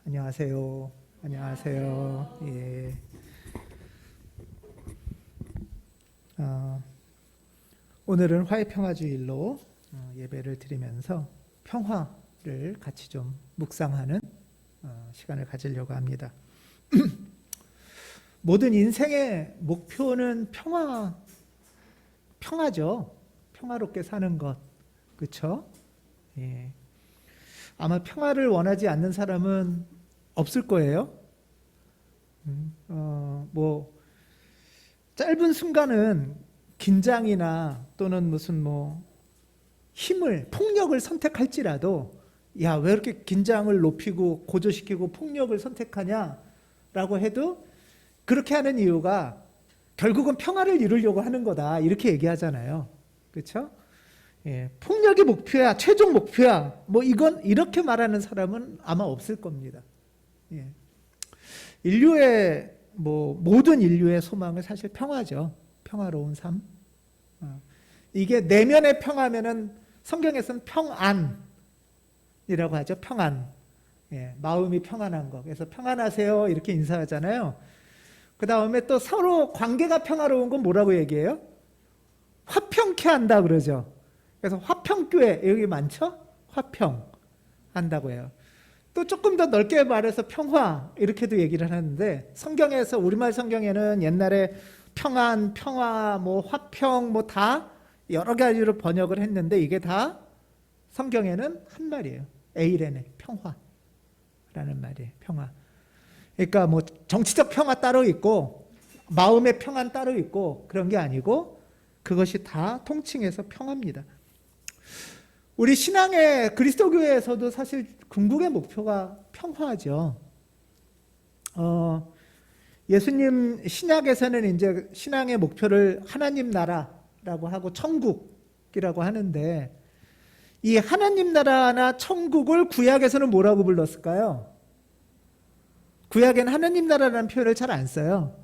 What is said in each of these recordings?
안녕하세요. 안녕하세요. 예. 오늘은 화해평화주일로 예배를 드리면서 평화를 같이 좀 묵상하는 시간을 가지려고 합니다. 모든 인생의 목표는 평화죠. 평화롭게 사는 것, 그렇죠? 예. 아마 평화를 원하지 않는 사람은 없을 거예요. 짧은 순간은 긴장이나 또는 무슨 폭력을 선택할지라도, 야, 왜 이렇게 긴장을 높이고 고조시키고 폭력을 선택하냐라고 해도 그렇게 하는 이유가 결국은 평화를 이루려고 하는 거다. 이렇게 얘기하잖아요. 그렇죠? 예, 폭력이 목표야, 최종 목표야. 이건 이렇게 말하는 사람은 아마 없을 겁니다. 예. 모든 인류의 소망은 사실 평화죠. 평화로운 삶. 이게 내면의 평화면은 성경에서는 평안이라고 하죠. 평안. 예, 마음이 평안한 거. 그래서 평안하세요. 이렇게 인사하잖아요. 그 다음에 또 서로 관계가 평화로운 건 뭐라고 얘기해요? 화평케 한다 그러죠. 그래서 화평교회 여기 많죠? 화평 한다고 해요. 또 조금 더 넓게 말해서 평화 이렇게도 얘기를 하는데, 성경에서 우리말 성경에는 옛날에 평안, 평화, 화평 다 여러 가지로 번역을 했는데 이게 다 성경에는 한 말이에요. 에이레네, 평화라는 말이에요. 평화. 그러니까 정치적 평화 따로 있고 마음의 평안 따로 있고 그런 게 아니고 그것이 다 통칭해서 평화입니다. 우리 신앙의 그리스도교회에서도 사실 궁극의 목표가 평화죠. 예수님 신약에서는 이제 신앙의 목표를 하나님 나라라고 하고 천국이라고 하는데, 이 하나님 나라나 천국을 구약에서는 뭐라고 불렀을까요? 구약에는 하나님 나라라는 표현을 잘 안 써요.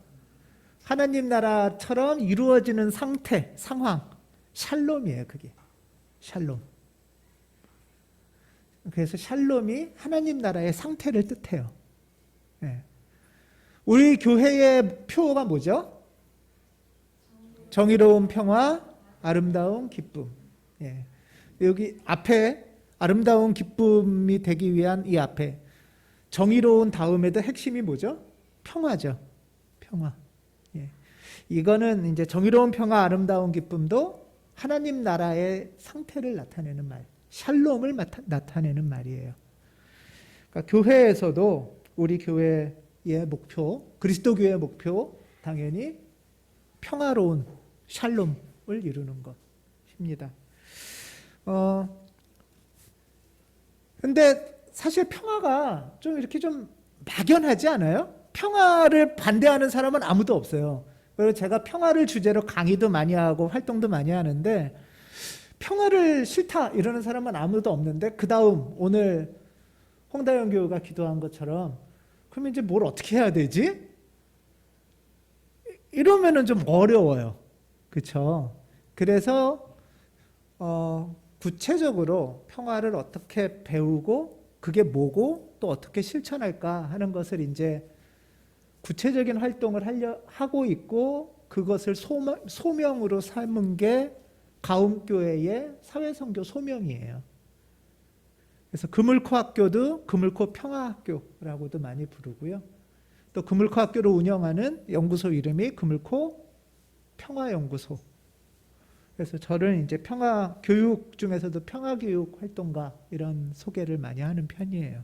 하나님 나라처럼 이루어지는 상태, 상황, 샬롬이에요. 그게 샬롬. 그래서 샬롬이 하나님 나라의 상태를 뜻해요. 예. 우리 교회의 표가 뭐죠? 정의로운 평화, 아름다운 기쁨. 예. 여기 앞에 아름다운 기쁨이 되기 위한 이 앞에 정의로운 다음에도 핵심이 뭐죠? 평화죠. 평화. 예. 이거는 이제 정의로운 평화, 아름다운 기쁨도 하나님 나라의 상태를 나타내는 말, 샬롬을 나타내는 말이에요. 그러니까 교회에서도 우리 교회의 목표, 그리스도 교회의 목표 당연히 평화로운 샬롬을 이루는 것입니다. 근데 사실 평화가 이렇게 막연하지 않아요? 평화를 반대하는 사람은 아무도 없어요. 그래서 제가 평화를 주제로 강의도 많이 하고 활동도 많이 하는데, 평화를 싫다 이러는 사람은 아무도 없는데, 그 다음 오늘 홍다영 교우가 기도한 것처럼 그럼 이제 뭘 어떻게 해야 되지? 이러면은 좀 어려워요. 그렇죠? 그래서 구체적으로 평화를 어떻게 배우고 그게 뭐고 또 어떻게 실천할까 하는 것을 이제 구체적인 활동을 하고 있고, 그것을 소명으로 삼은 게 가움교회의 사회선교 소명이에요. 그래서 금을코 학교도 금을코 평화학교라고도 많이 부르고요. 또 금을코 학교를 운영하는 연구소 이름이 금을코 평화연구소. 그래서 저는 이제 평화교육 중에서도 평화교육 활동가 이런 소개를 많이 하는 편이에요.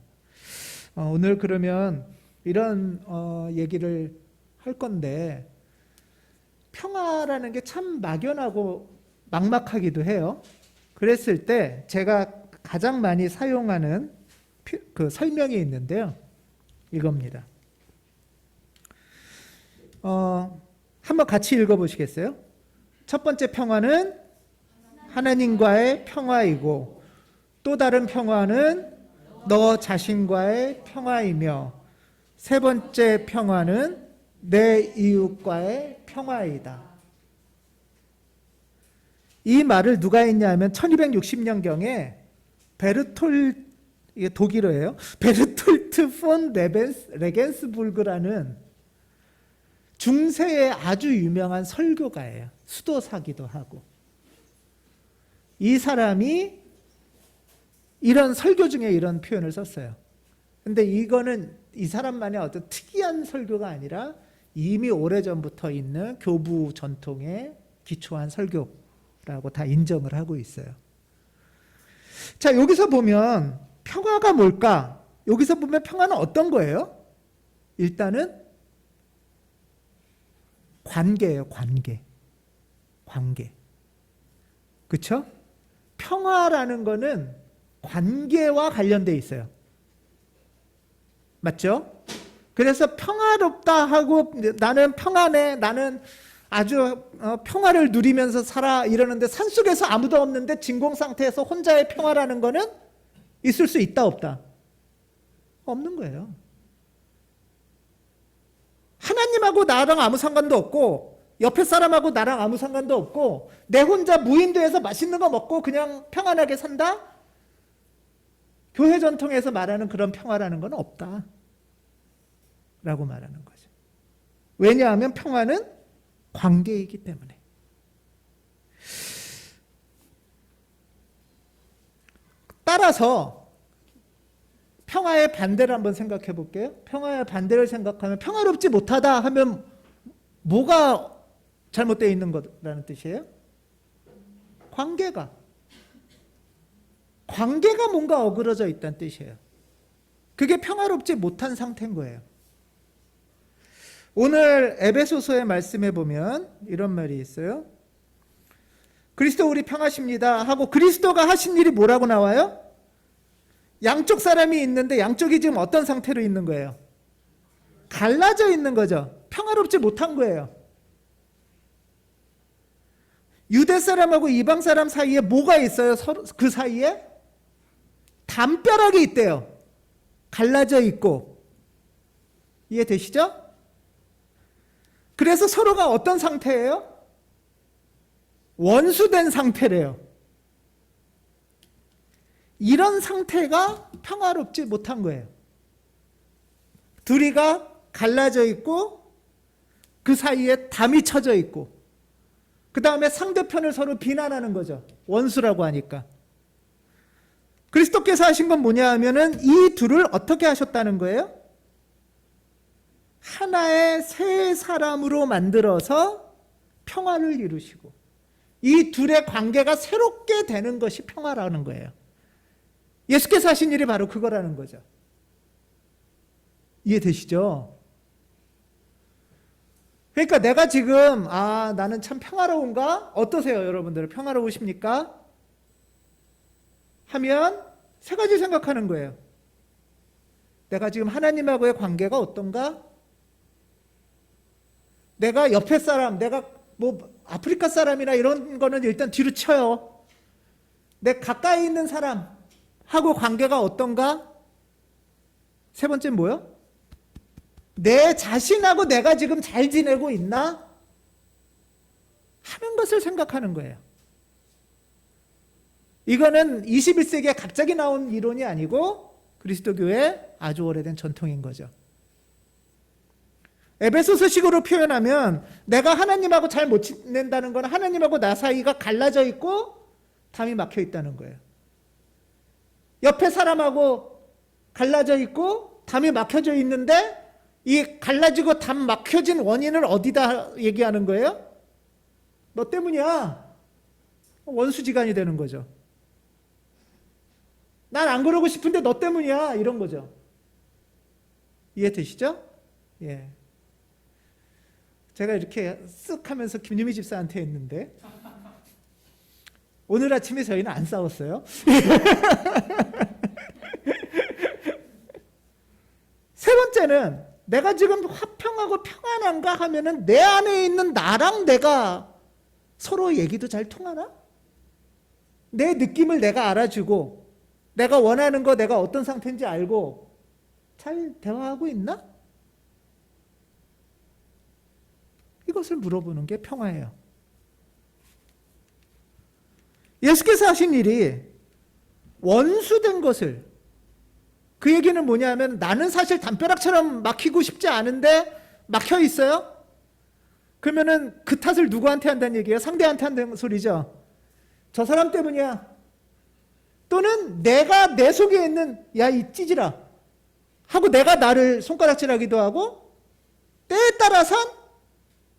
오늘 그러면 이런 얘기를 할 건데, 평화라는 게 참 막연하고 막막하기도 해요. 그랬을 때 제가 가장 많이 사용하는 그 설명이 있는데요. 이겁니다. 한번 같이 읽어보시겠어요? 첫 번째 평화는 하나님과의 평화이고, 또 다른 평화는 너 자신과의 평화이며, 세 번째 평화는 내 이웃과의 평화이다. 이 말을 누가 했냐면 1260년경에 이게 독일어예요. 베르톨트 그루트 폰 레겐스부르크라는 중세의 아주 유명한 설교가예요. 수도사기도 하고. 이 사람이 이런 설교 중에 이런 표현을 썼어요. 근데 이거는 이 사람만의 어떤 특이한 설교가 아니라 이미 오래전부터 있는 교부 전통에 기초한 설교라고 다 인정을 하고 있어요. 자, 여기서 보면 평화가 뭘까? 여기서 보면 평화는 어떤 거예요? 일단은 관계예요, 관계. 그렇죠? 평화라는 거는 관계와 관련돼 있어요. 맞죠? 그래서 평화롭다 하고 나는 평안해, 나는 아주 평화를 누리면서 살아 이러는데 산속에서 아무도 없는데 진공 상태에서 혼자의 평화라는 거는 있을 수 있다 없다? 없는 거예요. 하나님하고 나랑 아무 상관도 없고 옆에 사람하고 나랑 아무 상관도 없고 내 혼자 무인도에서 맛있는 거 먹고 그냥 평안하게 산다? 교회 전통에서 말하는 그런 평화라는 건 없다 라고 말하는 거죠. 왜냐하면 평화는 관계이기 때문에. 따라서 평화의 반대를 한번 생각해 볼게요. 평화의 반대를 생각하면 평화롭지 못하다 하면 뭐가 잘못되어 있는 거라는 뜻이에요? 관계가 뭔가 어그러져 있다는 뜻이에요. 그게 평화롭지 못한 상태인 거예요. 오늘 에베소서의 말씀에 보면 이런 말이 있어요. 그리스도 우리 평하십니다 하고 그리스도가 하신 일이 뭐라고 나와요? 양쪽 사람이 있는데 양쪽이 지금 어떤 상태로 있는 거예요? 갈라져 있는 거죠. 평화롭지 못한 거예요. 유대 사람하고 이방 사람 사이에 뭐가 있어요? 그 사이에? 담벼락이 있대요. 갈라져 있고. 이해되시죠? 그래서 서로가 어떤 상태예요? 원수된 상태래요. 이런 상태가 평화롭지 못한 거예요. 둘이가 갈라져 있고 그 사이에 담이 쳐져 있고 그 다음에 상대편을 서로 비난하는 거죠. 원수라고 하니까. 그리스도께서 하신 건 뭐냐 하면은 이 둘을 어떻게 하셨다는 거예요? 하나의 새 사람으로 만들어서 평화를 이루시고 이 둘의 관계가 새롭게 되는 것이 평화라는 거예요. 예수께서 하신 일이 바로 그거라는 거죠. 이해되시죠? 그러니까 내가 지금 나는 참 평화로운가? 어떠세요 여러분들? 평화로우십니까? 하면 세 가지 생각하는 거예요. 내가 지금 하나님하고의 관계가 어떤가? 내가 옆에 사람, 내가 뭐 아프리카 사람이나 이런 거는 일단 뒤로 쳐요. 내 가까이 있는 사람하고 관계가 어떤가? 세 번째는 뭐요? 내 자신하고 내가 지금 잘 지내고 있나? 하는 것을 생각하는 거예요. 이거는 21세기에 갑자기 나온 이론이 아니고 그리스도교의 아주 오래된 전통인 거죠. 에베소서식으로 표현하면 내가 하나님하고 잘 못 지낸다는 건 하나님하고 나 사이가 갈라져 있고 담이 막혀 있다는 거예요. 옆에 사람하고 갈라져 있고 담이 막혀져 있는데 이 갈라지고 담 막혀진 원인을 어디다 얘기하는 거예요? 너 때문이야. 원수지간이 되는 거죠. 난 안 그러고 싶은데 너 때문이야. 이런 거죠. 이해되시죠? 예. 제가 이렇게 쓱 하면서 김유미 집사한테 했는데 오늘 아침에 저희는 안 싸웠어요. 세 번째는 내가 지금 화평하고 평안한가 하면은 내 안에 있는 나랑 내가 서로 얘기도 잘 통하나? 내 느낌을 내가 알아주고 내가 원하는 거 내가 어떤 상태인지 알고 잘 대화하고 있나? 이것을 물어보는 게 평화예요. 예수께서 하신 일이 원수된 것을 그 얘기는 뭐냐면 나는 사실 담벼락처럼 막히고 싶지 않은데 막혀 있어요? 그러면은 그 탓을 누구한테 한다는 얘기예요? 상대한테 한다는 소리죠. 저 사람 때문이야. 또는 내가 내 속에 있는 야 이 찌질아 하고 내가 나를 손가락질하기도 하고 때에 따라선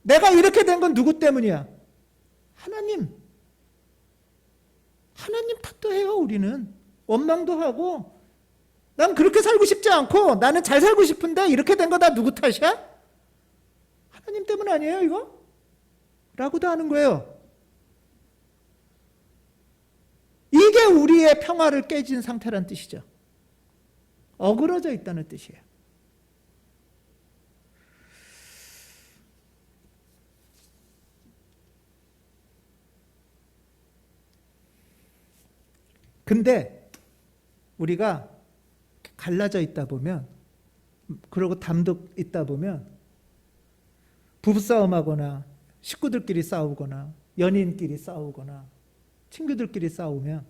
내가 이렇게 된 건 누구 때문이야? 하나님. 하나님 탓도 해요 우리는. 원망도 하고 난 그렇게 살고 싶지 않고 나는 잘 살고 싶은데 이렇게 된 거 다 누구 탓이야? 하나님 때문 아니에요 이거? 라고도 하는 거예요. 이게 우리의 평화를 깨진 상태란 뜻이죠. 어그러져 있다는 뜻이에요. 근데 우리가 갈라져 있다 보면 그리고 담도 있다 보면 부부싸움하거나 식구들끼리 싸우거나 연인끼리 싸우거나 친구들끼리 싸우면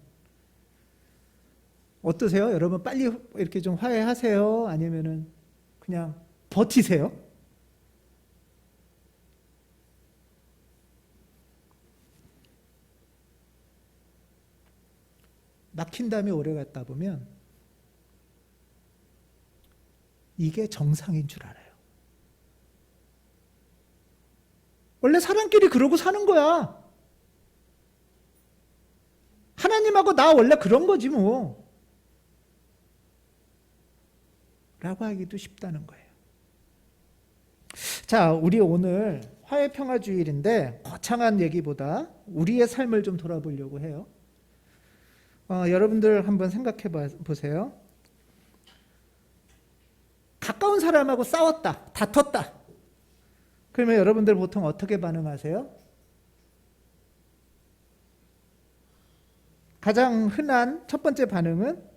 어떠세요? 여러분 빨리 이렇게 좀 화해하세요? 아니면은 그냥 버티세요? 막힌 다음에 오래 갔다 보면 이게 정상인 줄 알아요. 원래 사람끼리 그러고 사는 거야. 하나님하고 나 원래 그런 거지 뭐. 라고 하기도 쉽다는 거예요. 자, 우리 오늘 화해평화주일인데 거창한 얘기보다 우리의 삶을 좀 돌아보려고 해요. 여러분들 한번 생각해 보세요. 가까운 사람하고 싸웠다, 다퉜다. 그러면 여러분들 보통 어떻게 반응하세요? 가장 흔한 첫 번째 반응은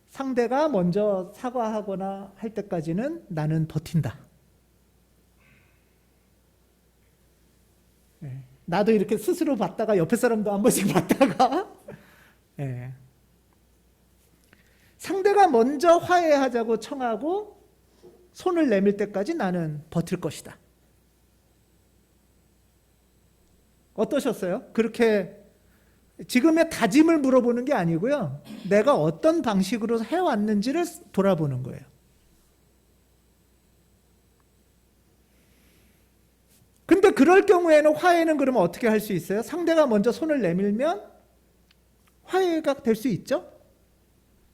상대가 먼저 사과하거나 할 때까지는 나는 버틴다. 나도 이렇게 스스로 봤다가 옆에 사람도 한 번씩 봤다가 상대가 먼저 화해하자고 청하고 손을 내밀 때까지 나는 버틸 것이다. 어떠셨어요? 그렇게 지금의 다짐을 물어보는 게 아니고요. 내가 어떤 방식으로 해왔는지를 돌아보는 거예요. 근데 그럴 경우에는 화해는 그러면 어떻게 할 수 있어요? 상대가 먼저 손을 내밀면 화해가 될 수 있죠?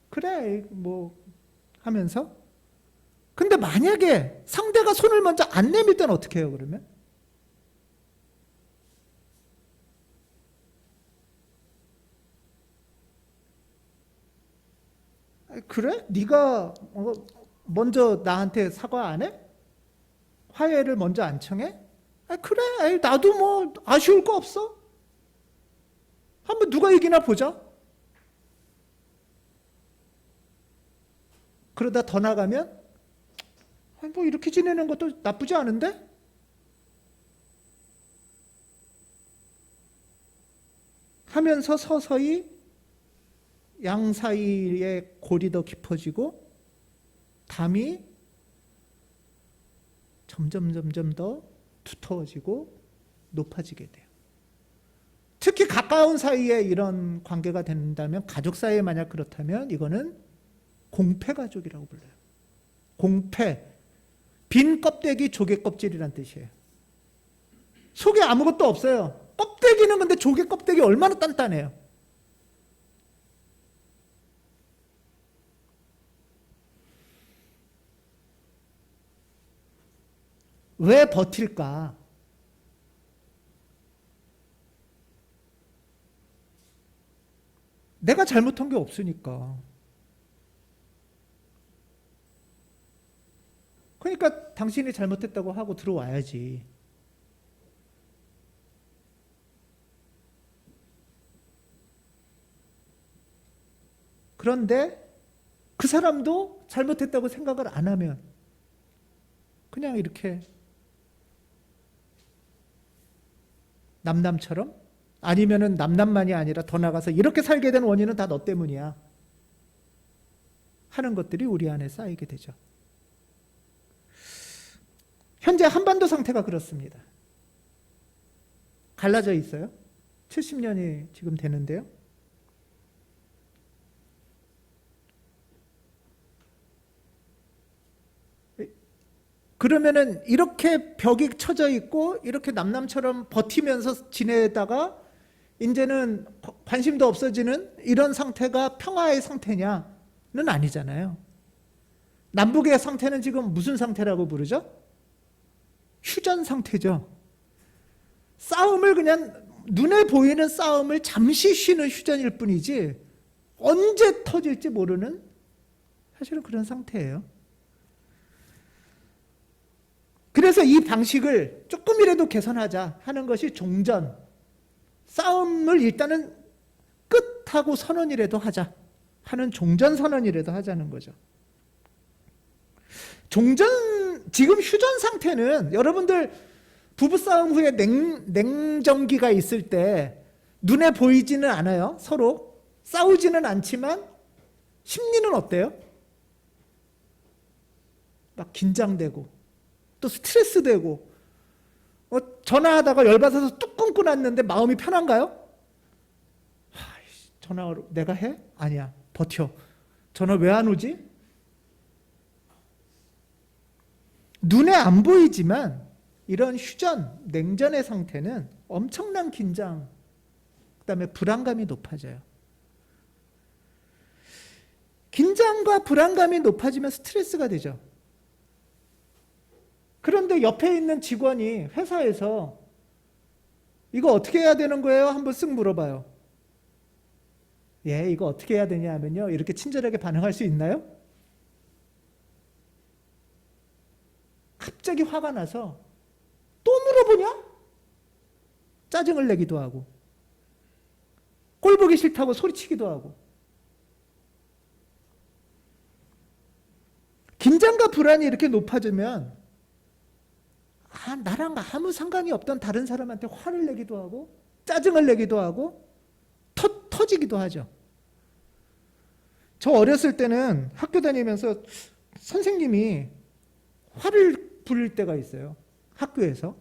그래, 뭐 하면서. 근데 만약에 상대가 손을 먼저 안 내밀 때는 어떻게 해요, 그러면? 그래? 네가 먼저 나한테 사과 안 해? 화해를 먼저 안 청해? 그래, 나도 뭐 아쉬울 거 없어. 한번 누가 이기나 보자. 그러다 더 나가면 뭐 이렇게 지내는 것도 나쁘지 않은데? 하면서 서서히 양 사이의 골이 더 깊어지고 담이 점점 더 두터워지고 높아지게 돼요. 특히 가까운 사이에 이런 관계가 된다면, 가족 사이에 만약 그렇다면 이거는 공패가족이라고 불러요. 공패, 빈 껍데기 조개 껍질이란 뜻이에요. 속에 아무것도 없어요. 껍데기는 근데 조개 껍데기 얼마나 단단해요. 왜 버틸까? 내가 잘못한 게 없으니까. 그러니까 당신이 잘못했다고 하고 들어와야지. 그런데 그 사람도 잘못했다고 생각을 안 하면 그냥 이렇게 남남처럼, 아니면은 남남만이 아니라 더 나가서 이렇게 살게 된 원인은 다 너 때문이야. 하는 것들이 우리 안에 쌓이게 되죠. 현재 한반도 상태가 그렇습니다. 갈라져 있어요. 70년이 지금 되는데요. 그러면은 이렇게 벽이 쳐져 있고 이렇게 남남처럼 버티면서 지내다가 이제는 관심도 없어지는 이런 상태가 평화의 상태냐는 아니잖아요. 남북의 상태는 지금 무슨 상태라고 부르죠? 휴전 상태죠. 싸움을 그냥 눈에 보이는 싸움을 잠시 쉬는 휴전일 뿐이지 언제 터질지 모르는 사실은 그런 상태예요. 그래서 이 방식을 조금이라도 개선하자 하는 것이 종전, 싸움을 일단은 끝하고 선언이라도 하자 하는 종전 선언이라도 하자는 거죠. 지금 휴전 상태는 여러분들 부부싸움 후에 냉정기가 있을 때 눈에 보이지는 않아요. 서로 싸우지는 않지만 심리는 어때요? 막 긴장되고 또 스트레스 되고 전화하다가 열받아서 뚝 끊고 났는데 마음이 편한가요? 전화 내가 해? 아니야. 버텨. 전화 왜 안 오지? 눈에 안 보이지만 이런 휴전, 냉전의 상태는 엄청난 긴장, 그다음에 불안감이 높아져요. 긴장과 불안감이 높아지면 스트레스가 되죠. 그런데 옆에 있는 직원이 회사에서 이거 어떻게 해야 되는 거예요? 한번 쓱 물어봐요. 예, 이거 어떻게 해야 되냐 하면요. 이렇게 친절하게 반응할 수 있나요? 갑자기 화가 나서 또 물어보냐? 짜증을 내기도 하고 꼴 보기 싫다고 소리치기도 하고 긴장과 불안이 이렇게 높아지면 나랑 아무 상관이 없던 다른 사람한테 화를 내기도 하고 짜증을 내기도 하고 터지기도 하죠. 저 어렸을 때는 학교 다니면서 선생님이 화를 부릴 때가 있어요. 학교에서.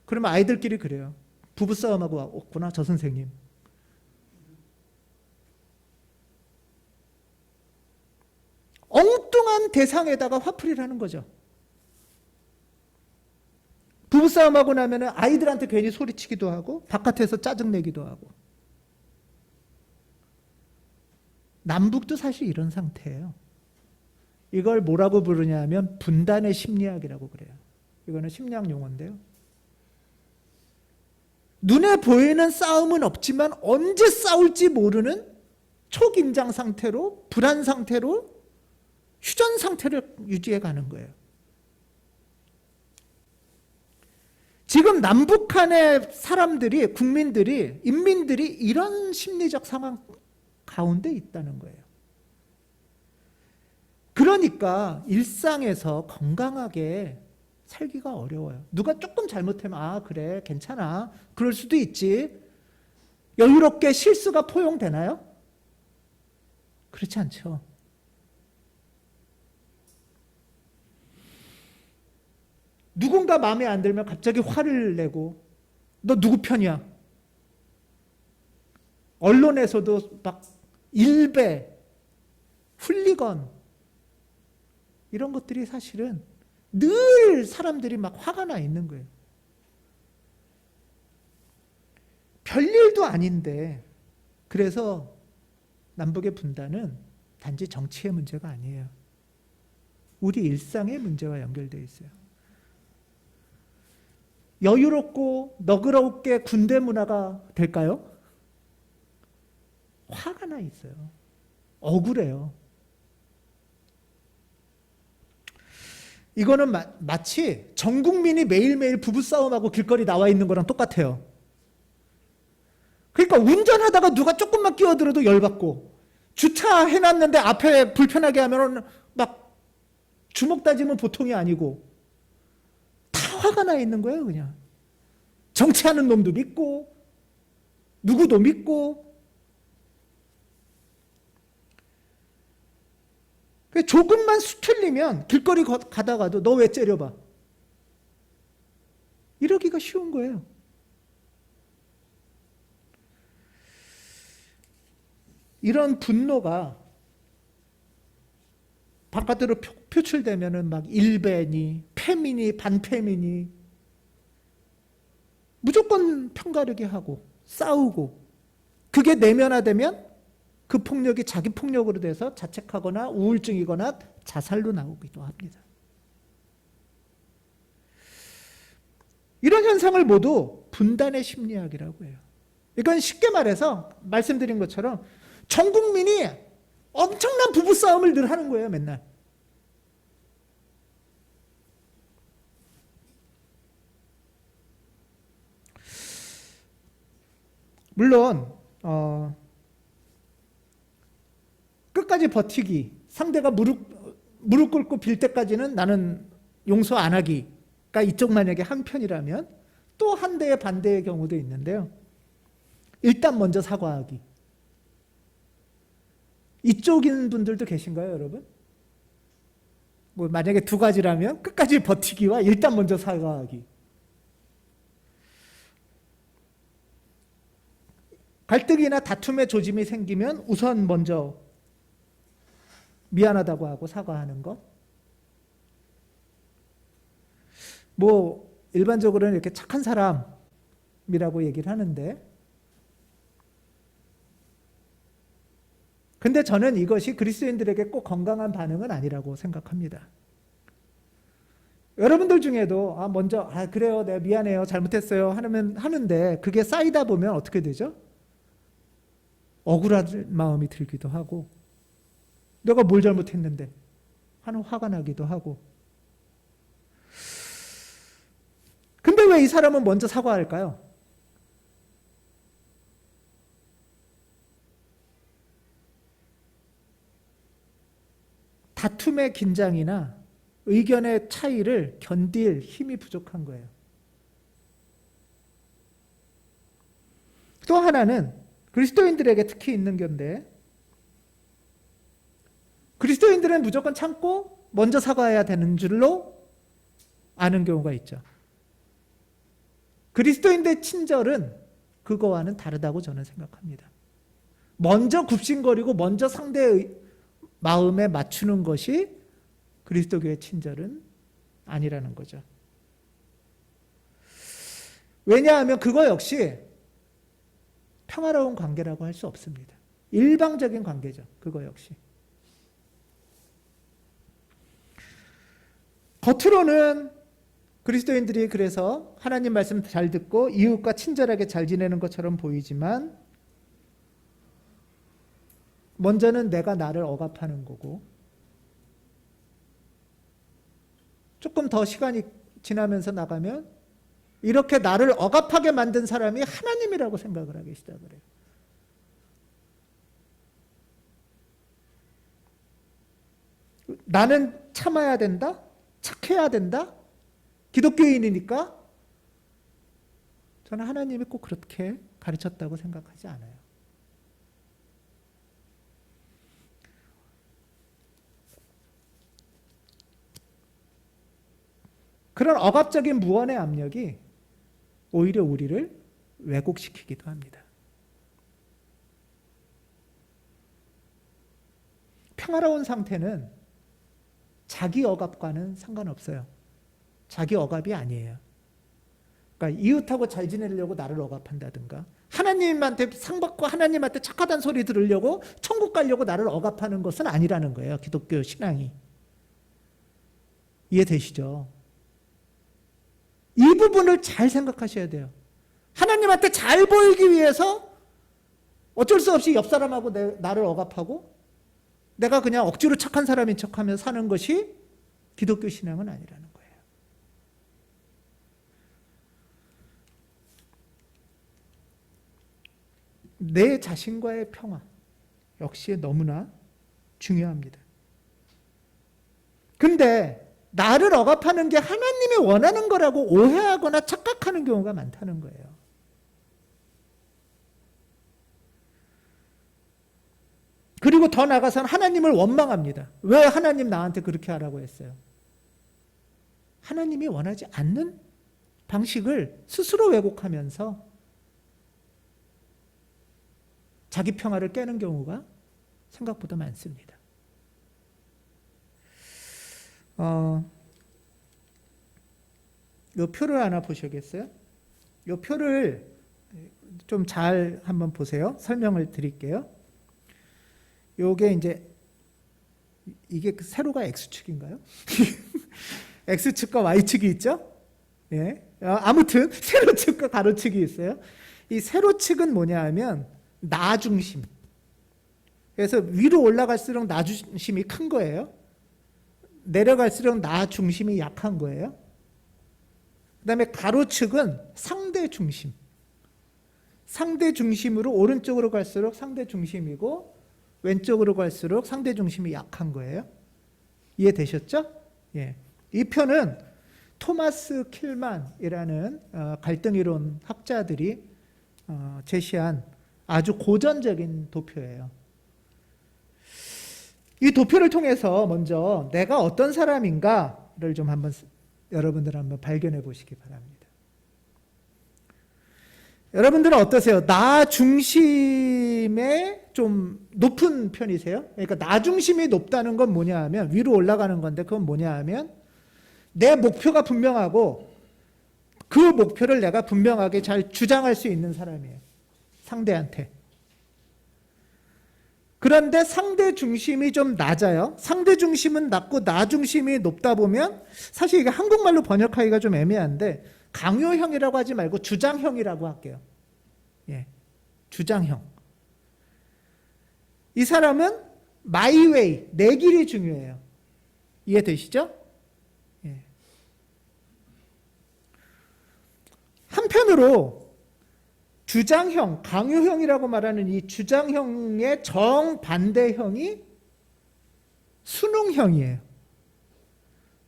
그러면 아이들끼리 그래요. 부부싸움하고 왔구나 저 선생님. 엉뚱한 대상에다가 화풀이를 하는 거죠. 부부싸움하고 나면 아이들한테 괜히 소리치기도 하고 바깥에서 짜증내기도 하고. 남북도 사실 이런 상태예요. 이걸 뭐라고 부르냐 하면 분단의 심리학이라고 그래요. 이거는 심리학 용어인데요. 눈에 보이는 싸움은 없지만 언제 싸울지 모르는 초긴장 상태로 불안 상태로 휴전 상태를 유지해 가는 거예요. 지금 남북한의 사람들이 국민들이 인민들이 이런 심리적 상황 가운데 있다는 거예요. 그러니까 일상에서 건강하게 살기가 어려워요. 누가 조금 잘못하면 그래 괜찮아 그럴 수도 있지 여유롭게 실수가 포용되나요? 그렇지 않죠. 누군가 마음에 안 들면 갑자기 화를 내고 너 누구 편이야? 언론에서도 막 일배, 훌리건 이런 것들이 사실은 늘 사람들이 막 화가 나 있는 거예요. 별일도 아닌데 그래서 남북의 분단은 단지 정치의 문제가 아니에요. 우리 일상의 문제와 연결되어 있어요. 여유롭고 너그럽게 군대 문화가 될까요? 화가 나 있어요. 억울해요. 이거는 마치 전 국민이 매일매일 부부싸움하고 길거리 나와 있는 거랑 똑같아요. 그러니까 운전하다가 누가 조금만 끼어들어도 열받고 주차해놨는데 앞에 불편하게 하면 막 주먹 다지면 보통이 아니고 다 화가 나 있는 거예요. 그냥 정치하는 놈도 믿고 누구도 믿고 조금만 수틀리면 길거리 가다가도 너 왜 째려봐? 이러기가 쉬운 거예요. 이런 분노가 바깥으로 표출되면은 막 일배니, 패미니, 반패미니 무조건 편가르기 하고 싸우고, 그게 내면화되면 그 폭력이 자기 폭력으로 돼서 자책하거나 우울증이거나 자살로 나오기도 합니다. 이런 현상을 모두 분단의 심리학이라고 해요. 이건 쉽게 말해서 말씀드린 것처럼 전 국민이 엄청난 부부싸움을 늘 하는 거예요, 맨날. 물론 끝까지 버티기, 상대가 무릎 꿇고 빌 때까지는 나는 용서 안 하기가 이쪽 만약에 한 편이라면, 또 한 대의 반대의 경우도 있는데요. 일단 먼저 사과하기. 이쪽인 분들도 계신가요, 여러분? 뭐 만약에 두 가지라면 끝까지 버티기와 일단 먼저 사과하기. 갈등이나 다툼의 조짐이 생기면 우선 먼저 미안하다고 하고 사과하는 것. 뭐 일반적으로는 이렇게 착한 사람이라고 얘기를 하는데, 근데 저는 이것이 그리스도인들에게 꼭 건강한 반응은 아니라고 생각합니다. 여러분들 중에도 먼저 그래요, 내가 미안해요, 잘못했어요 하는데 그게 쌓이다 보면 어떻게 되죠? 억울한 마음이 들기도 하고, 내가 뭘 잘못했는데 하는 화가 나기도 하고. 근데 왜 이 사람은 먼저 사과할까요? 다툼의 긴장이나 의견의 차이를 견딜 힘이 부족한 거예요. 또 하나는 그리스도인들에게 특히 있는 건데, 그리스도인들은 무조건 참고 먼저 사과해야 되는 줄로 아는 경우가 있죠. 그리스도인들의 친절은 그거와는 다르다고 저는 생각합니다. 먼저 굽신거리고 먼저 상대의 마음에 맞추는 것이 그리스도교의 친절은 아니라는 거죠. 왜냐하면 그거 역시 평화로운 관계라고 할 수 없습니다. 일방적인 관계죠, 그거 역시. 겉으로는 그리스도인들이 그래서 하나님 말씀 잘 듣고 이웃과 친절하게 잘 지내는 것처럼 보이지만, 먼저는 내가 나를 억압하는 거고, 조금 더 시간이 지나면서 나가면 이렇게 나를 억압하게 만든 사람이 하나님이라고 생각을 하기 시작을 해요. 나는 참아야 된다? 착해야 된다? 기독교인이니까? 저는 하나님이 꼭 그렇게 가르쳤다고 생각하지 않아요. 그런 억압적인 무언의 압력이 오히려 우리를 왜곡시키기도 합니다. 평화로운 상태는 자기 억압과는 상관없어요. 자기 억압이 아니에요. 그러니까 이웃하고 잘 지내려고 나를 억압한다든가, 하나님한테 상 받고 하나님한테 착하다는 소리 들으려고 천국 가려고 나를 억압하는 것은 아니라는 거예요, 기독교 신앙이. 이해되시죠? 이 부분을 잘 생각하셔야 돼요. 하나님한테 잘 보이기 위해서 어쩔 수 없이 옆 사람하고 나를 억압하고 내가 그냥 억지로 착한 사람인 척하며 사는 것이 기독교 신앙은 아니라는 거예요. 내 자신과의 평화 역시 너무나 중요합니다. 근데 나를 억압하는 게 하나님이 원하는 거라고 오해하거나 착각하는 경우가 많다는 거예요. 그리고 그리고 더 나아가서는 하나님을 원망합니다. 왜 하나님 나한테 그렇게 하라고 했어요? 하나님이 원하지 않는 방식을 스스로 왜곡하면서 자기 평화를 깨는 경우가 생각보다 많습니다. 이 표를 하나 보시겠어요? 이 표를 좀 잘 한번 보세요. 설명을 드릴게요. 요게 이제 이게 세로가 X축인가요? X축과 Y축이 있죠? 예. 아무튼 세로축과 가로축이 있어요. 이 세로축은 뭐냐 하면 나 중심. 그래서 위로 올라갈수록 나 중심이 큰 거예요. 내려갈수록 나 중심이 약한 거예요. 그 다음에 가로축은 상대 중심. 상대 중심으로 오른쪽으로 갈수록 상대 중심이고 왼쪽으로 갈수록 상대 중심이 약한 거예요. 이해되셨죠? 예. 이 표는 토마스 킬만이라는 갈등 이론 학자들이 제시한 아주 고전적인 도표예요. 이 도표를 통해서 먼저 내가 어떤 사람인가를 좀 한번 여러분들 한번 발견해 보시기 바랍니다. 여러분들은 어떠세요? 나 중심에 좀 높은 편이세요? 그러니까 나 중심이 높다는 건 뭐냐 하면 위로 올라가는 건데 그건 뭐냐 하면 내 목표가 분명하고 그 목표를 내가 분명하게 잘 주장할 수 있는 사람이에요. 상대한테. 그런데 상대 중심이 좀 낮아요. 상대 중심은 낮고 나 중심이 높다 보면 사실 이게 한국말로 번역하기가 좀 애매한데 강요형이라고 하지 말고 주장형이라고 할게요. 예, 주장형. 이 사람은 my way, 내 길이 중요해요. 이해되시죠? 예. 한편으로 주장형, 강요형이라고 말하는 이 주장형의 정반대형이 순응형이에요.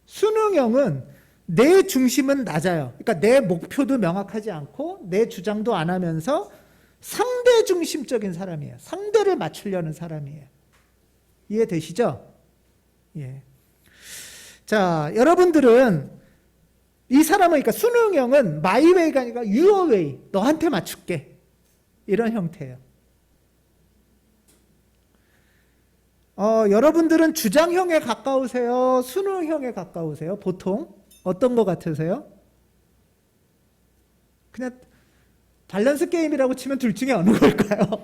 순응형은 내 중심은 낮아요. 그러니까 내 목표도 명확하지 않고 내 주장도 안 하면서 상대 중심적인 사람이에요. 상대를 맞추려는 사람이에요. 이해되시죠? 예. 자, 여러분들은 이 사람은 그러니까 순응형은 my way가 아니라 your way, 너한테 맞출게. 이런 형태예요. 여러분들은 주장형에 가까우세요? 순응형에 가까우세요? 보통 어떤 거 같으세요? 그냥 밸런스 게임이라고 치면 둘 중에 어느 걸까요?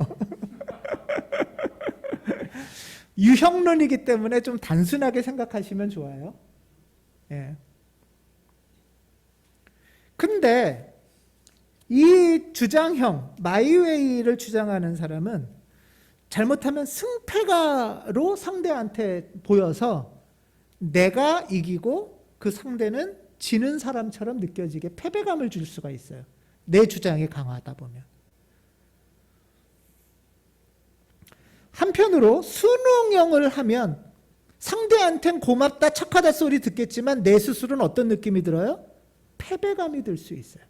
유형론이기 때문에 좀 단순하게 생각하시면 좋아요. 예. 근데 이 주장형, 마이웨이를 주장하는 사람은 잘못하면 승패가로 상대한테 보여서 내가 이기고 그 상대는 지는 사람처럼 느껴지게 패배감을 줄 수가 있어요. 내 주장이 강하다 보면. 한편으로 순응형을 하면 상대한텐 고맙다 착하다 소리 듣겠지만 내 스스로는 어떤 느낌이 들어요? 패배감이 들 수 있어요.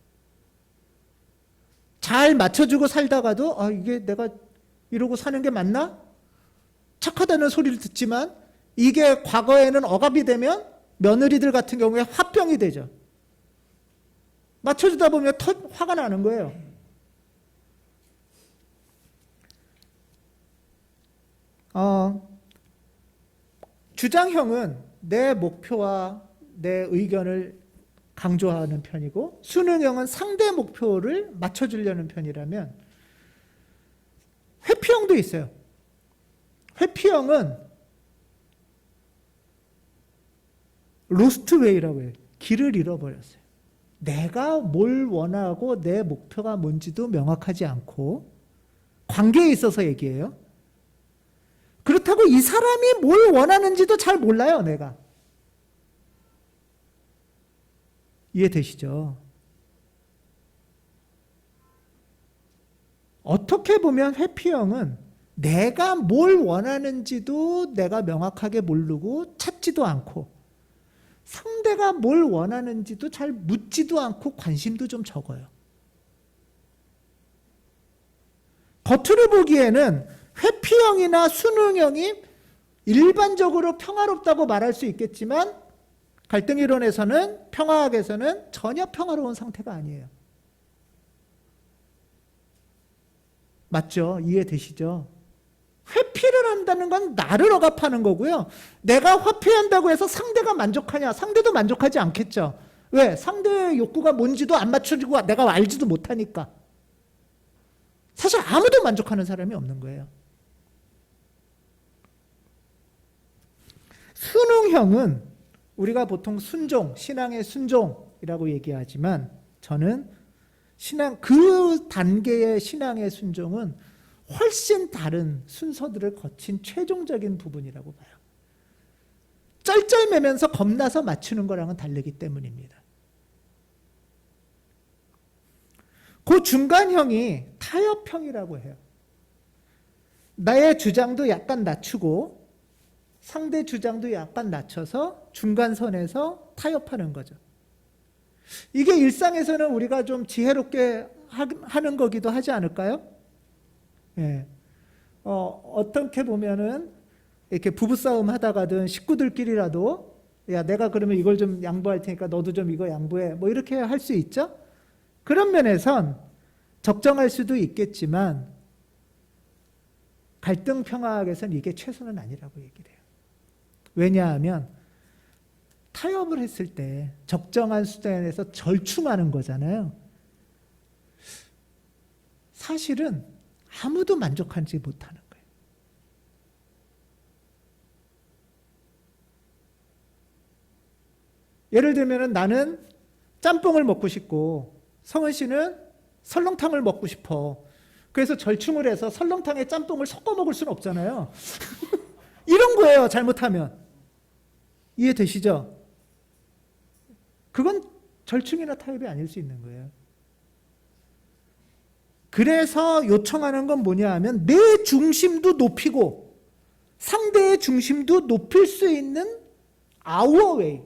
잘 맞춰주고 살다가도 이게 내가 이러고 사는 게 맞나? 착하다는 소리를 듣지만 이게 과거에는 억압이 되면 며느리들 같은 경우에 화병이 되죠. 맞춰주다 보면 화가 나는 거예요. 주장형은 내 목표와 내 의견을 강조하는 편이고 순응형은 상대 목표를 맞춰주려는 편이라면 회피형도 있어요. 회피형은 로스트웨이라고 해요. 길을 잃어버렸어요. 내가 뭘 원하고 내 목표가 뭔지도 명확하지 않고 관계에 있어서 얘기해요. 그렇다고 이 사람이 뭘 원하는지도 잘 몰라요, 내가. 이해되시죠? 어떻게 보면 회피형은 내가 뭘 원하는지도 내가 명확하게 모르고 찾지도 않고 상대가 뭘 원하는지도 잘 묻지도 않고 관심도 좀 적어요. 겉으로 보기에는 회피형이나 순응형이 일반적으로 평화롭다고 말할 수 있겠지만 갈등이론에서는, 평화학에서는 전혀 평화로운 상태가 아니에요. 맞죠? 이해되시죠? 회피를 한다는 건 나를 억압하는 거고요. 내가 회피한다고 해서 상대가 만족하냐? 상대도 만족하지 않겠죠. 왜? 상대의 욕구가 뭔지도 안 맞춰주고 내가 알지도 못하니까. 사실 아무도 만족하는 사람이 없는 거예요. 순응형은 우리가 보통 순종, 신앙의 순종이라고 얘기하지만 저는 그 단계의 신앙의 순종은 훨씬 다른 순서들을 거친 최종적인 부분이라고 봐요. 쩔쩔매면서 겁나서 맞추는 거랑은 다르기 때문입니다. 그 중간형이 타협형이라고 해요. 나의 주장도 약간 낮추고 상대 주장도 약간 낮춰서 중간선에서 타협하는 거죠. 이게 일상에서는 우리가 좀 지혜롭게 하는 거기도 하지 않을까요? 예. 어떻게 보면은 이렇게 부부싸움 하다가든 식구들끼리라도 야, 내가 그러면 이걸 좀 양보할 테니까 너도 좀 이거 양보해. 뭐 이렇게 할 수 있죠? 그런 면에선 적정할 수도 있겠지만 갈등 평화학에서는 이게 최선은 아니라고 얘기를 해요. 왜냐하면 타협을 했을 때 적정한 수단에서 절충하는 거잖아요. 사실은 아무도 만족하지 못하는 거예요. 예를 들면 나는 짬뽕을 먹고 싶고 성은 씨는 설렁탕을 먹고 싶어. 그래서 절충을 해서 설렁탕에 짬뽕을 섞어 먹을 수는 없잖아요. 이런 거예요, 잘못하면. 이해되시죠? 그건 절충이나 타협이 아닐 수 있는 거예요. 그래서 요청하는 건 뭐냐 하면 내 중심도 높이고 상대의 중심도 높일 수 있는 our way,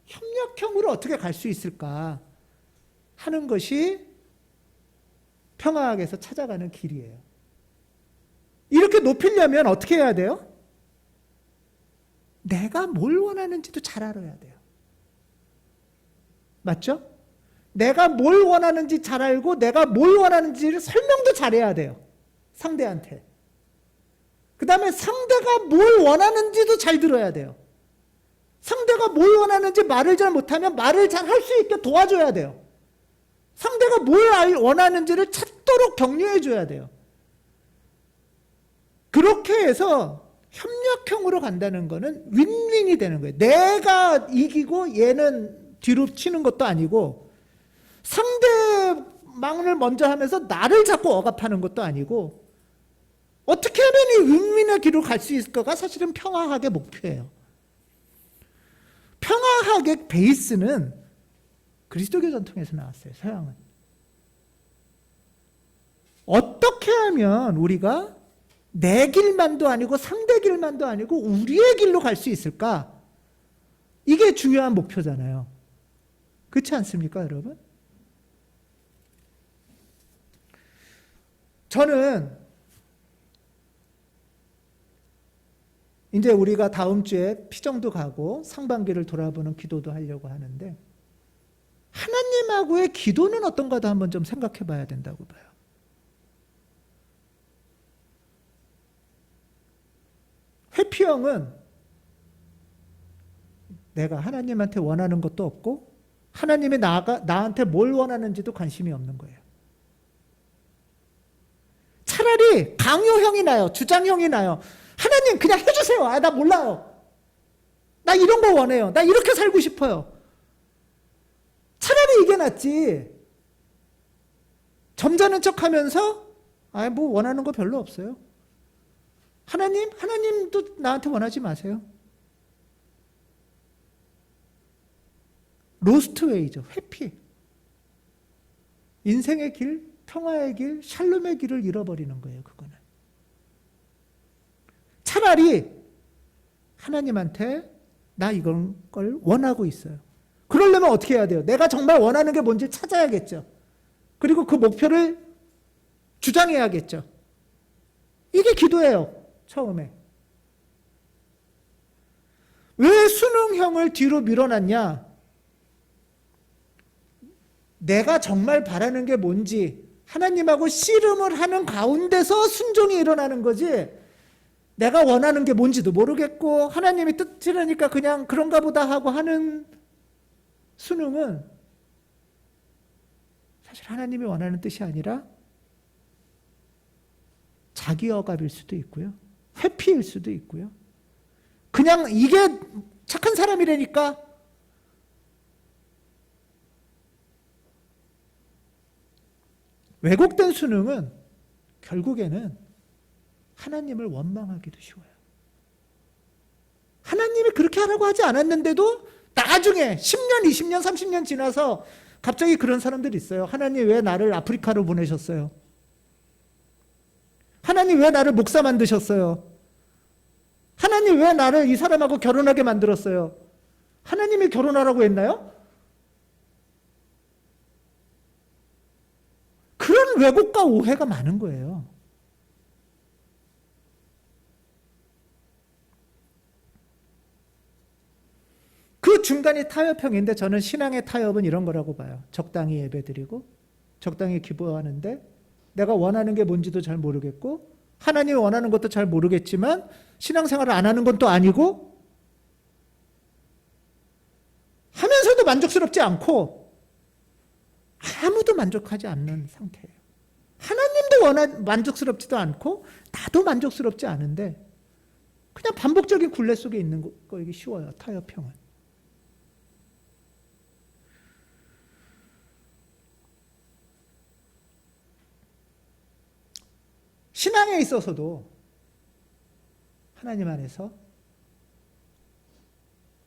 협력형으로 어떻게 갈 수 있을까 하는 것이 평화학에서 찾아가는 길이에요. 이렇게 높이려면 어떻게 해야 돼요? 내가 뭘 원하는지도 잘 알아야 돼요. 맞죠? 내가 뭘 원하는지 잘 알고 내가 뭘 원하는지를 설명도 잘해야 돼요. 상대한테. 그 다음에 상대가 뭘 원하는지도 잘 들어야 돼요. 상대가 뭘 원하는지 말을 잘 못하면 말을 잘 할 수 있게 도와줘야 돼요. 상대가 뭘 원하는지를 찾도록 격려해 줘야 돼요. 그렇게 해서 협력형으로 간다는 거는 윈윈이 되는 거예요. 내가 이기고 얘는 뒤로 치는 것도 아니고 상대방을 먼저 하면서 나를 자꾸 억압하는 것도 아니고 어떻게 하면 이 윈윈의 길로 갈 수 있을까가 사실은 평화학의 목표예요. 평화학의 베이스는 그리스도교 전통에서 나왔어요. 서양은. 어떻게 하면 우리가 내 길만도 아니고 상대 길만도 아니고 우리의 길로 갈 수 있을까? 이게 중요한 목표잖아요. 그렇지 않습니까, 여러분? 저는 이제 우리가 다음 주에 피정도 가고 상반기를 돌아보는 기도도 하려고 하는데 하나님하고의 기도는 어떤가도 한번 좀 생각해 봐야 된다고 봐요. 회피형은 내가 하나님한테 원하는 것도 없고 하나님이 나한테 뭘 원하는지도 관심이 없는 거예요. 차라리 강요형이 나요. 주장형이 나요. 하나님 그냥 해주세요. 아, 나 몰라요. 나 이런 거 원해요. 나 이렇게 살고 싶어요. 차라리 이게 낫지. 점잖은 척하면서 뭐 원하는 거 별로 없어요. 하나님도 나한테 원하지 마세요. 로스트웨이죠. 회피. 인생의 길, 평화의 길, 샬롬의 길을 잃어버리는 거예요. 그거는. 차라리 하나님한테 나 이런 걸 원하고 있어요. 그러려면 어떻게 해야 돼요? 내가 정말 원하는 게 뭔지 찾아야겠죠. 그리고 그 목표를 주장해야겠죠. 이게 기도예요. 처음에. 왜 수능형을 뒤로 밀어놨냐? 내가 정말 바라는 게 뭔지 하나님하고 씨름을 하는 가운데서 순종이 일어나는 거지, 내가 원하는 게 뭔지도 모르겠고 하나님이 뜻이라니까 그냥 그런가 보다 하고 하는 수능은 사실 하나님이 원하는 뜻이 아니라 자기 억압일 수도 있고요, 회피일 수도 있고요, 그냥 이게 착한 사람이라니까. 왜곡된 수능은 결국에는 하나님을 원망하기도 쉬워요. 하나님이 그렇게 하라고 하지 않았는데도 나중에 10년, 20년, 30년 지나서 갑자기 그런 사람들이 있어요. 하나님 왜 나를 아프리카로 보내셨어요? 하나님 왜 나를 목사 만드셨어요? 하나님 왜 나를 이 사람하고 결혼하게 만들었어요? 하나님이 결혼하라고 했나요? 그런 왜곡과 오해가 많은 거예요. 그 중간이 타협형인데 저는 신앙의 타협은 이런 거라고 봐요. 적당히 예배드리고 적당히 기도하는데 내가 원하는 게 뭔지도 잘 모르겠고 하나님이 원하는 것도 잘 모르겠지만 신앙생활을 안 하는 건 또 아니고 하면서도 만족스럽지 않고 아무도 만족하지 않는 상태예요. 하나님도 만족스럽지도 않고 나도 만족스럽지 않은데 그냥 반복적인 굴레 속에 있는 거이기 쉬워요. 타협형은. 신앙에 있어서도 하나님 안에서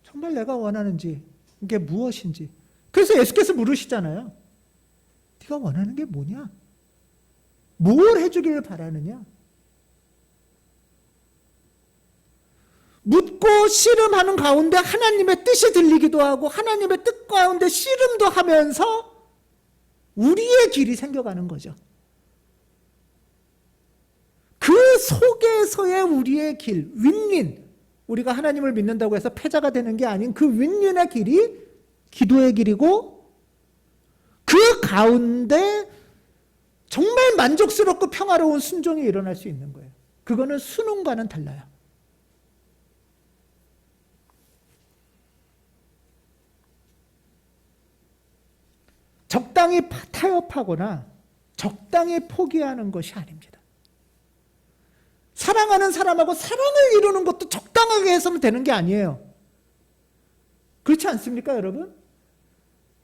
정말 내가 원하는지 이게 무엇인지, 그래서 예수께서 물으시잖아요. 네가 원하는 게 뭐냐? 뭘 해주기를 바라느냐? 묻고 씨름하는 가운데 하나님의 뜻이 들리기도 하고 하나님의 뜻 가운데 씨름도 하면서 우리의 길이 생겨가는 거죠. 그 속에서의 우리의 길, 윈윈, 우리가 하나님을 믿는다고 해서 패자가 되는 게 아닌 그 윈윈의 길이 기도의 길이고 그 가운데 정말 만족스럽고 평화로운 순종이 일어날 수 있는 거예요. 그거는 수능과는 달라요. 적당히 타협하거나 적당히 포기하는 것이 아닙니다. 사랑하는 사람하고 사랑을 이루는 것도 적당하게 해서는 되는 게 아니에요. 그렇지 않습니까, 여러분?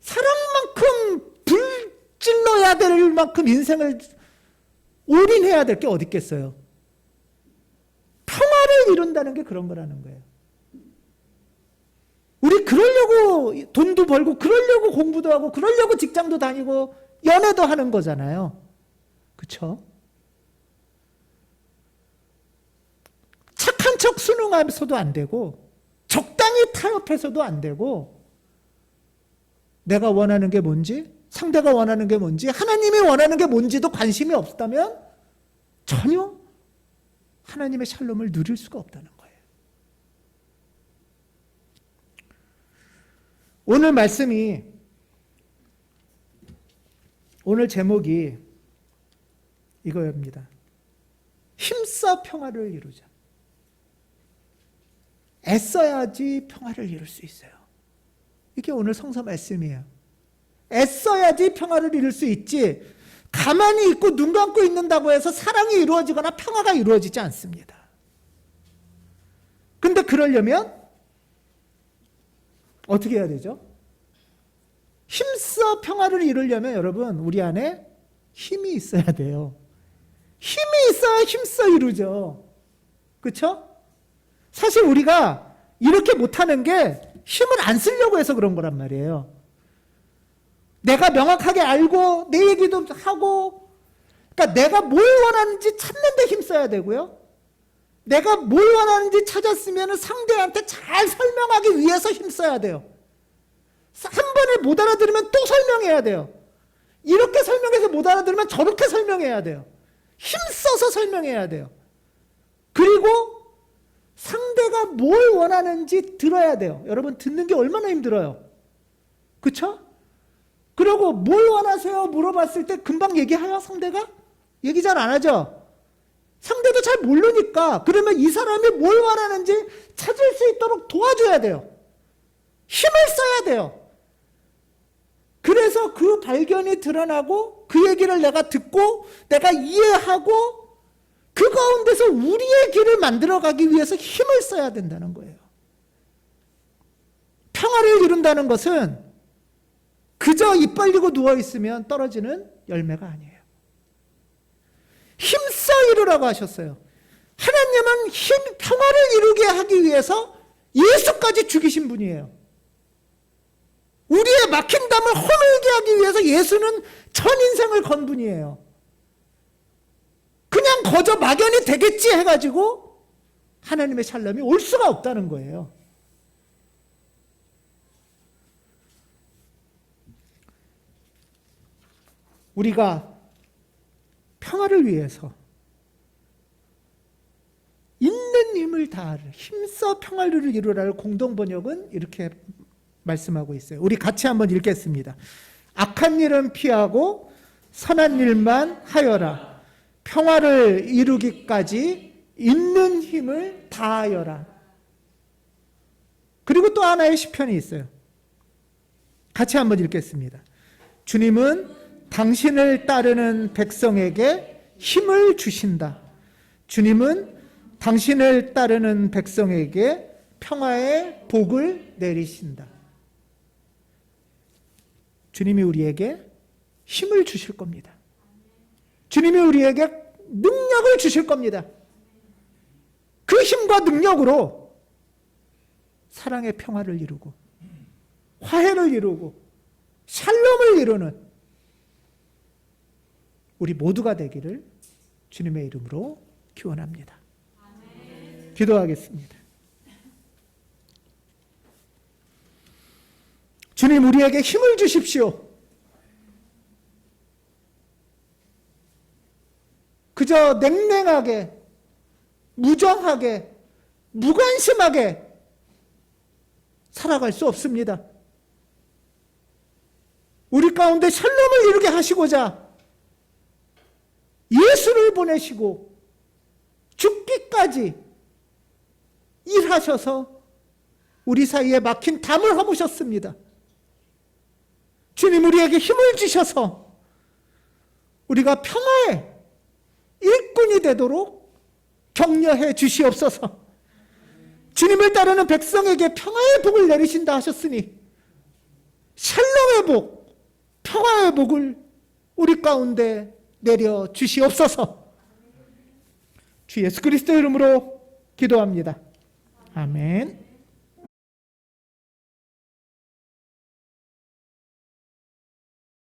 사랑만큼 불질러야 될 만큼 인생을 올인해야 될 게 어디 있겠어요? 평화를 이룬다는 게 그런 거라는 거예요. 우리 그러려고 돈도 벌고 그러려고 공부도 하고 그러려고 직장도 다니고 연애도 하는 거잖아요. 그렇죠? 착한 척 순응하면서도 안 되고 적당히 타협해서도 안 되고 내가 원하는 게 뭔지, 상대가 원하는 게 뭔지, 하나님이 원하는 게 뭔지도 관심이 없다면 전혀 하나님의 샬롬을 누릴 수가 없다는 거예요. 오늘 말씀이, 오늘 제목이 이거입니다. 힘써 평화를 이루자. 애써야지 평화를 이룰 수 있어요. 이게 오늘 성서 말씀이에요. 애써야지 평화를 이룰 수 있지, 가만히 있고 눈 감고 있는다고 해서 사랑이 이루어지거나 평화가 이루어지지 않습니다. 근데 그러려면 어떻게 해야 되죠? 힘써 평화를 이루려면 여러분, 우리 안에 힘이 있어야 돼요. 힘이 있어야 힘써 이루죠. 그렇죠? 사실 우리가 이렇게 못하는 게 힘을 안 쓰려고 해서 그런 거란 말이에요. 내가 명확하게 알고 내 얘기도 하고, 그러니까 내가 뭘 원하는지 찾는 데 힘써야 되고요. 내가 뭘 원하는지 찾았으면 상대한테 잘 설명하기 위해서 힘써야 돼요. 한 번에 못 알아들으면 또 설명해야 돼요. 이렇게 설명해서 못 알아들으면 저렇게 설명해야 돼요. 힘써서 설명해야 돼요. 그리고 상대가 뭘 원하는지 들어야 돼요. 여러분 듣는 게 얼마나 힘들어요. 그쵸? 그리고 뭘 원하세요? 물어봤을 때 금방 얘기해요, 상대가? 얘기 잘 안 하죠? 상대도 잘 모르니까. 그러면 이 사람이 뭘 원하는지 찾을 수 있도록 도와줘야 돼요. 힘을 써야 돼요. 그래서 그 발견이 드러나고 그 얘기를 내가 듣고 내가 이해하고 그 가운데서 우리의 길을 만들어가기 위해서 힘을 써야 된다는 거예요. 평화를 이룬다는 것은 그저 입 벌리고 누워있으면 떨어지는 열매가 아니에요. 힘써 이루라고 하셨어요. 하나님은 평화를 이루게 하기 위해서 예수까지 죽이신 분이에요. 우리의 막힌 담을 허물게 하기 위해서 예수는 전 인생을 건 분이에요. 그냥 거저 막연히 되겠지 해가지고 하나님의 샬롬이 올 수가 없다는 거예요. 우리가 평화를 위해서 있는 힘을 다하라, 힘써 평화를 이루라를 공동번역은 이렇게 말씀하고 있어요. 우리 같이 한번 읽겠습니다. 악한 일은 피하고 선한 일만 하여라. 평화를 이루기까지 있는 힘을 다하여라. 그리고 또 하나의 시편이 있어요. 같이 한번 읽겠습니다. 주님은 당신을 따르는 백성에게 힘을 주신다. 주님은 당신을 따르는 백성에게 평화의 복을 내리신다. 주님이 우리에게 힘을 주실 겁니다. 주님이 우리에게 능력을 주실 겁니다. 그 힘과 능력으로 사랑의 평화를 이루고 화해를 이루고 샬롬을 이루는 우리 모두가 되기를 주님의 이름으로 기원합니다. 기도하겠습니다. 주님, 우리에게 힘을 주십시오. 그저 냉랭하게, 무정하게, 무관심하게 살아갈 수 없습니다. 우리 가운데 샬롬을 이루게 하시고자 예수를 보내시고 죽기까지 일하셔서 우리 사이에 막힌 담을 허무셨습니다. 주님, 우리에게 힘을 주셔서 우리가 평화의 일꾼이 되도록 격려해 주시옵소서. 주님을 따르는 백성에게 평화의 복을 내리신다 하셨으니 샬롬의 복, 평화의 복을 우리 가운데 내려 주시옵소서. 주 예수 그리스도의 이름으로 기도합니다. 아멘.